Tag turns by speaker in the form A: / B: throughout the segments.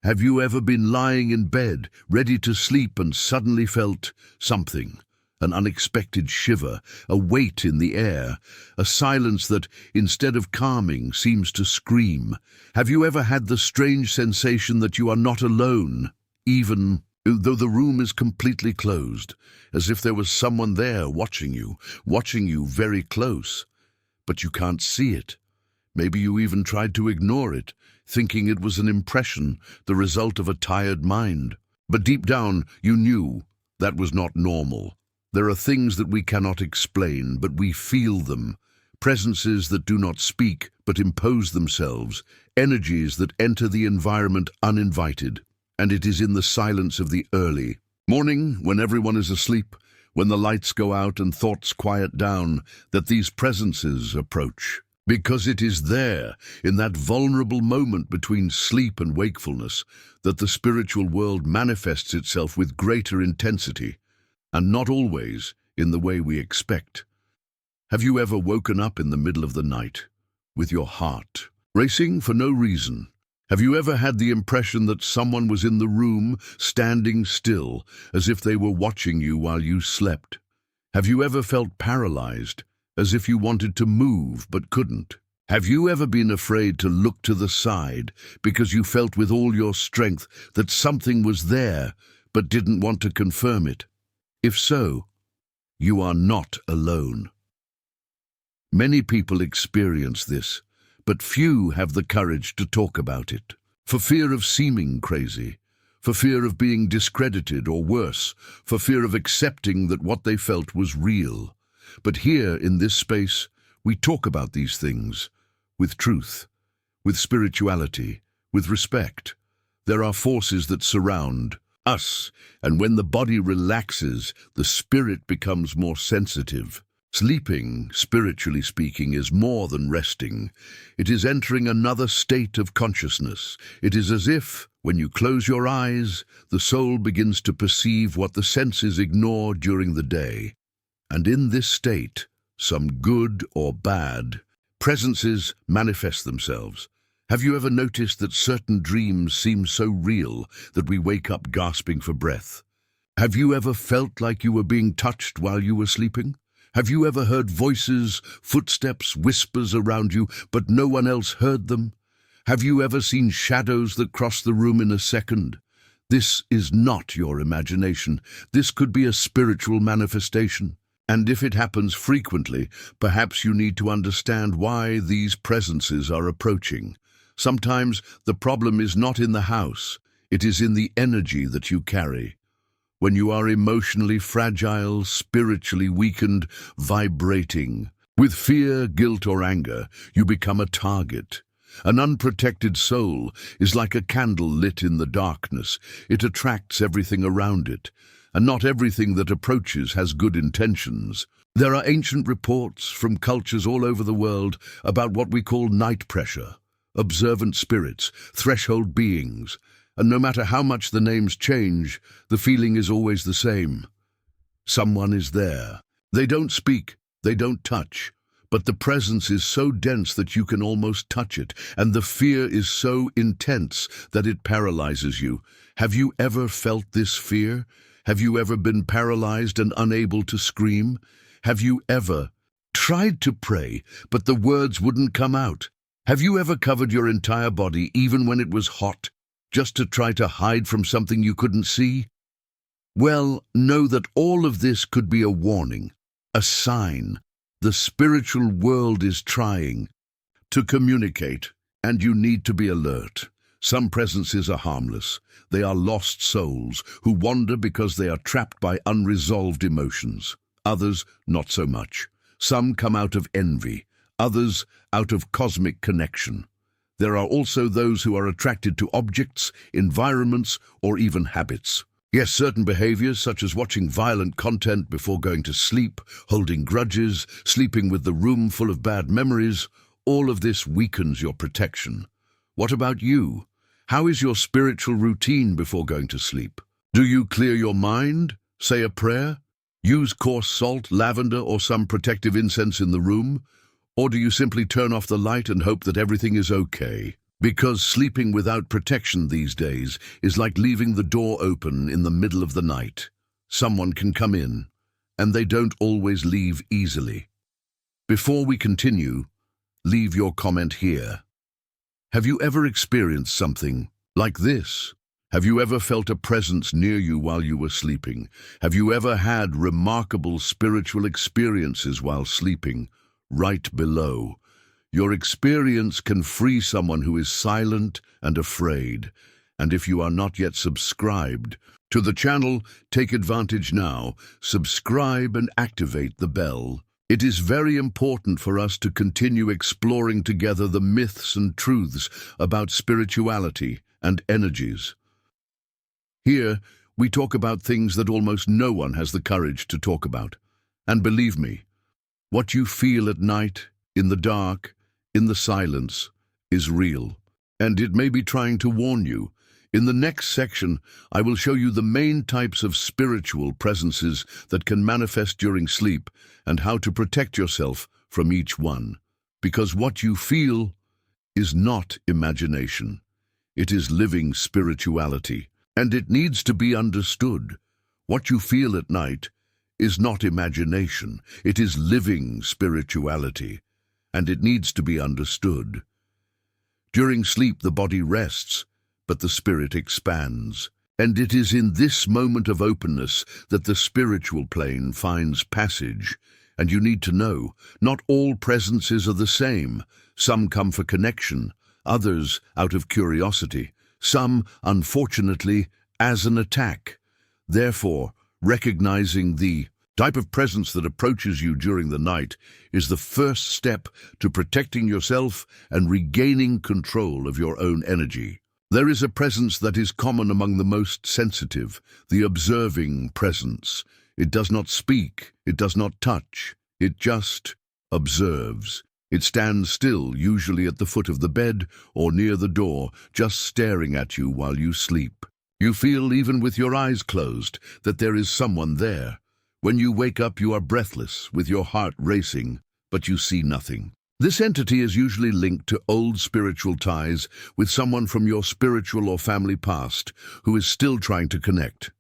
A: Have you ever been lying in bed, ready to sleep, and suddenly felt something? An unexpected shiver, a weight in the air, a silence that, instead of calming, seems to scream. Have you ever had the strange sensation that you are not alone, even though the room is completely closed, as if there was someone there watching you very close, but you can't see it? Maybe you even tried to ignore it, thinking it was an impression, the result of a tired mind. But deep down, you knew that was not normal. There are things that we cannot explain, but we feel them. Presences that do not speak, but impose themselves. Energies that enter the environment uninvited. And it is in the silence of the early morning, when everyone is asleep, when the lights go out and thoughts quiet down, that these presences approach. Because it is there, in that vulnerable moment between sleep and wakefulness, that the spiritual world manifests itself with greater intensity, and not always in the way we expect. Have you ever woken up in the middle of the night, with your heart racing for no reason? Have you ever had the impression that someone was in the room, standing still, as if they were watching you while you slept? Have you ever felt paralyzed, as if you wanted to move but couldn't? Have you ever been afraid to look to the side because you felt with all your strength that something was there but didn't want to confirm it? If so, you are not alone. Many people experience this, but few have the courage to talk about it. For fear of seeming crazy, for fear of being discredited, or worse, for fear of accepting that what they felt was real. But here, in this space, we talk about these things with truth, with spirituality, with respect. There are forces that surround us, and when the body relaxes, the spirit becomes more sensitive. Sleeping, spiritually speaking, is more than resting. It is entering another state of consciousness. It is as if, when you close your eyes, the soul begins to perceive what the senses ignore during the day. And in this state, some good or bad presences manifest themselves. Have you ever noticed that certain dreams seem so real that we wake up gasping for breath? Have you ever felt like you were being touched while you were sleeping? Have you ever heard voices, footsteps, whispers around you, but no one else heard them? Have you ever seen shadows that cross the room in a second? This is not your imagination. This could be a spiritual manifestation. And if it happens frequently, perhaps you need to understand why these presences are approaching. Sometimes the problem is not in the house. It is in the energy that you carry. When you are emotionally fragile, spiritually weakened, vibrating, with fear, guilt, or anger, you become a target. An unprotected soul is like a candle lit in the darkness. It attracts everything around it, and not everything that approaches has good intentions. There are ancient reports from cultures all over the world about what we call night pressure, observant spirits, threshold beings. And no matter how much the names change, the feeling is always the same. Someone is there. They don't speak, they don't touch, but the presence is so dense that you can almost touch it, and the fear is so intense that it paralyzes you. Have you ever felt this fear? Have you ever been paralyzed and unable to scream? Have you ever tried to pray, but the words wouldn't come out? Have you ever covered your entire body, even when it was hot, just to try to hide from something you couldn't see? Well, know that all of this could be a warning, a sign. The spiritual world is trying to communicate, and you need to be alert. Some presences are harmless. They are lost souls who wander because they are trapped by unresolved emotions. Others, not so much. Some come out of envy, others out of cosmic connection. There are also those who are attracted to objects, environments, or even habits. Yes, certain behaviors, such as watching violent content before going to sleep, holding grudges, sleeping with the room full of bad memories, all of this weakens your protection. What about you? How is your spiritual routine before going to sleep? Do you clear your mind, say a prayer, use coarse salt, lavender, or some protective incense in the room? Or do you simply turn off the light and hope that everything is okay? Because sleeping without protection these days is like leaving the door open in the middle of the night. Someone can come in, and they don't always leave easily. Before we continue, leave your comment here. Have you ever experienced something like this? Have you ever felt a presence near you while you were sleeping? Have you ever had remarkable spiritual experiences while sleeping? Right below. Your experience can free someone who is silent and afraid. And if you are not yet subscribed to the channel, take advantage now. Subscribe and activate the bell. It is very important for us to continue exploring together the myths and truths about spirituality and energies. Here, we talk about things that almost no one has the courage to talk about. And believe me, what you feel at night, in the dark, in the silence, is real. And it may be trying to warn you. In the next section, I will show you the main types of spiritual presences that can manifest during sleep and how to protect yourself from each one. Because what you feel is not imagination. It is living spirituality. And it needs to be understood. What you feel at night is not imagination. It is living spirituality. And it needs to be understood. During sleep, the body rests, but the spirit expands. And it is in this moment of openness that the spiritual plane finds passage. And you need to know, not all presences are the same. Some come for connection, others out of curiosity. Some, unfortunately, as an attack. Therefore, recognizing the type of presence that approaches you during the night is the first step to protecting yourself and regaining control of your own energy. There is a presence that is common among the most sensitive, the observing presence. It does not speak, it does not touch, it just observes. It stands still, usually at the foot of the bed or near the door, just staring at you while you sleep. You feel, even with your eyes closed, that there is someone there. When you wake up, you are breathless, with your heart racing, but you see nothing. This entity is usually linked to old spiritual ties with someone from your spiritual or family past who is still trying to connect.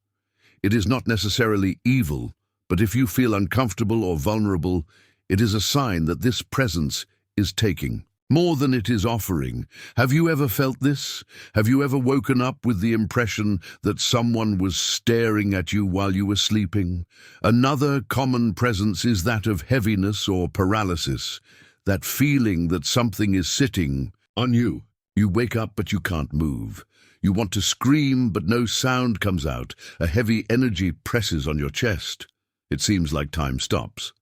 A: It is not necessarily evil, but if you feel uncomfortable or vulnerable, it is a sign that this presence is taking more than it is offering. Have you ever felt this? Have you ever woken up with the impression that someone was staring at you while you were sleeping? Another common presence is that of heaviness or paralysis, that feeling that something is sitting on you. You wake up but you can't move. You want to scream but no sound comes out. A heavy energy presses on your chest. It seems like time stops.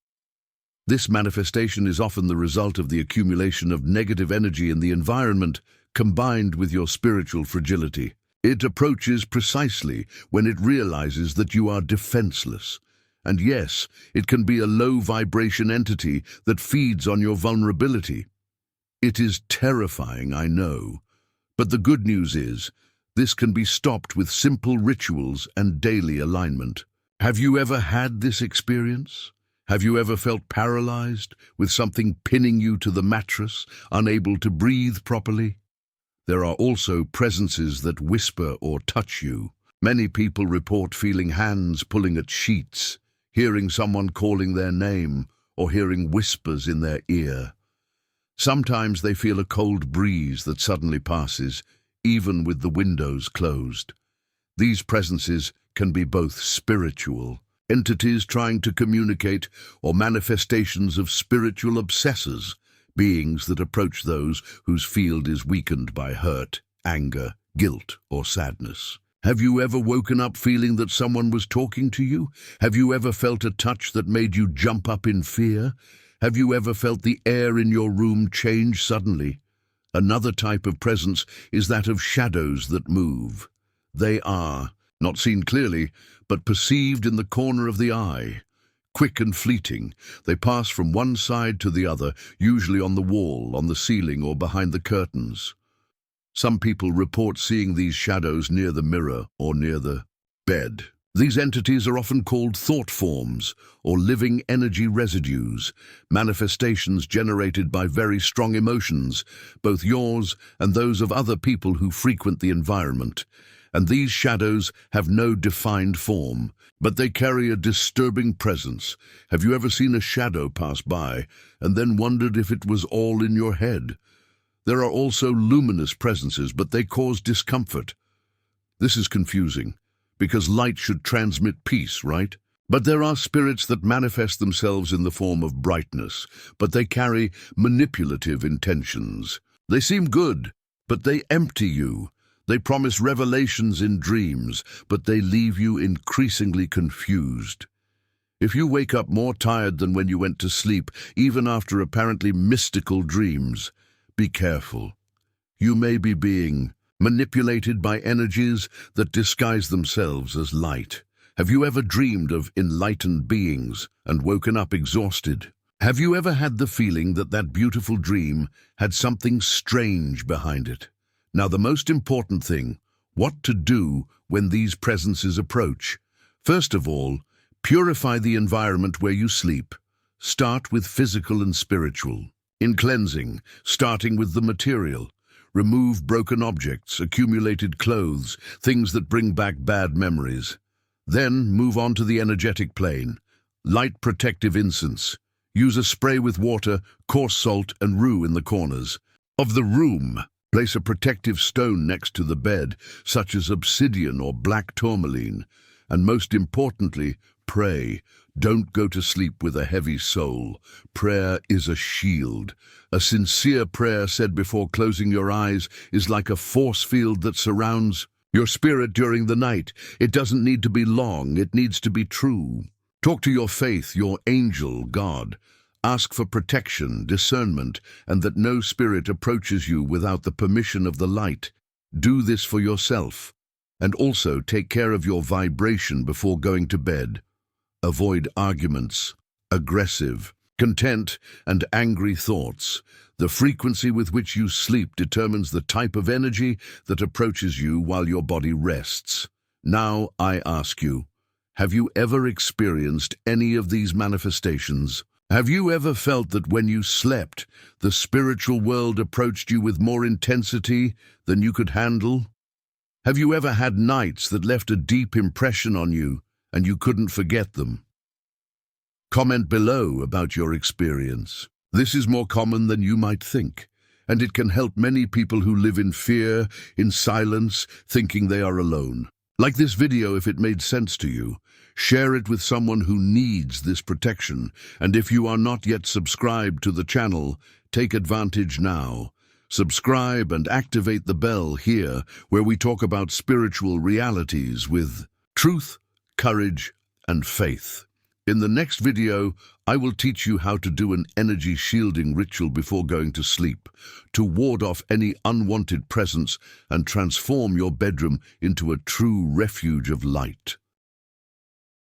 A: This manifestation is often the result of the accumulation of negative energy in the environment combined with your spiritual fragility. It approaches precisely when it realizes that you are defenseless. And yes, it can be a low-vibration entity that feeds on your vulnerability. It is terrifying, I know. But the good news is, this can be stopped with simple rituals and daily alignment. Have you ever had this experience? Have you ever felt paralyzed, with something pinning you to the mattress, unable to breathe properly? There are also presences that whisper or touch you. Many people report feeling hands pulling at sheets, hearing someone calling their name, or hearing whispers in their ear. Sometimes they feel a cold breeze that suddenly passes, even with the windows closed. These presences can be both spiritual, entities trying to communicate, or manifestations of spiritual obsessors, beings that approach those whose field is weakened by hurt, anger, guilt, or sadness. Have you ever woken up feeling that someone was talking to you? Have you ever felt a touch that made you jump up in fear? Have you ever felt the air in your room change suddenly? Another type of presence is that of shadows that move. They are not seen clearly, but perceived in the corner of the eye. Quick and fleeting, they pass from one side to the other, usually on the wall, on the ceiling, or behind the curtains. Some people report seeing these shadows near the mirror or near the bed. These entities are often called thought forms or living energy residues, manifestations generated by very strong emotions, both yours and those of other people who frequent the environment. And these shadows have no defined form, but they carry a disturbing presence. Have you ever seen a shadow pass by and then wondered if it was all in your head? There are also luminous presences, but they cause discomfort. This is confusing, because light should transmit peace, right? But there are spirits that manifest themselves in the form of brightness, but they carry manipulative intentions. They seem good, but they empty you. They promise revelations in dreams, but they leave you increasingly confused. If you wake up more tired than when you went to sleep, even after apparently mystical dreams, be careful. You may be being manipulated by energies that disguise themselves as light. Have you ever dreamed of enlightened beings and woken up exhausted? Have you ever had the feeling that that beautiful dream had something strange behind it? Now, the most important thing, what to do when these presences approach. First of all, purify the environment where you sleep. Start with physical and spiritual. In cleansing, starting with the material. Remove broken objects, accumulated clothes, things that bring back bad memories. Then move on to the energetic plane. Light protective incense. Use a spray with water, coarse salt, and rue in the corners of the room. Place a protective stone next to the bed, such as obsidian or black tourmaline. And most importantly, pray. Don't go to sleep with a heavy soul. Prayer is a shield. A sincere prayer said before closing your eyes is like a force field that surrounds your spirit during the night. It doesn't need to be long, it needs to be true. Talk to your faith, your angel, God. Ask for protection, discernment, and that no spirit approaches you without the permission of the light. Do this for yourself. And also take care of your vibration before going to bed. Avoid arguments, aggressive, content, and angry thoughts. The frequency with which you sleep determines the type of energy that approaches you while your body rests. Now I ask you, have you ever experienced any of these manifestations? Have you ever felt that when you slept, the spiritual world approached you with more intensity than you could handle? Have you ever had nights that left a deep impression on you and you couldn't forget them? Comment below about your experience. This is more common than you might think, and it can help many people who live in fear, in silence, thinking they are alone. Like this video if it made sense to you. Share it with someone who needs this protection, and if you are not yet subscribed to the channel, take advantage now. Subscribe and activate the bell here, where we talk about spiritual realities with truth, courage, and faith. In the next video, I will teach you how to do an energy shielding ritual before going to sleep, to ward off any unwanted presence and transform your bedroom into a true refuge of light.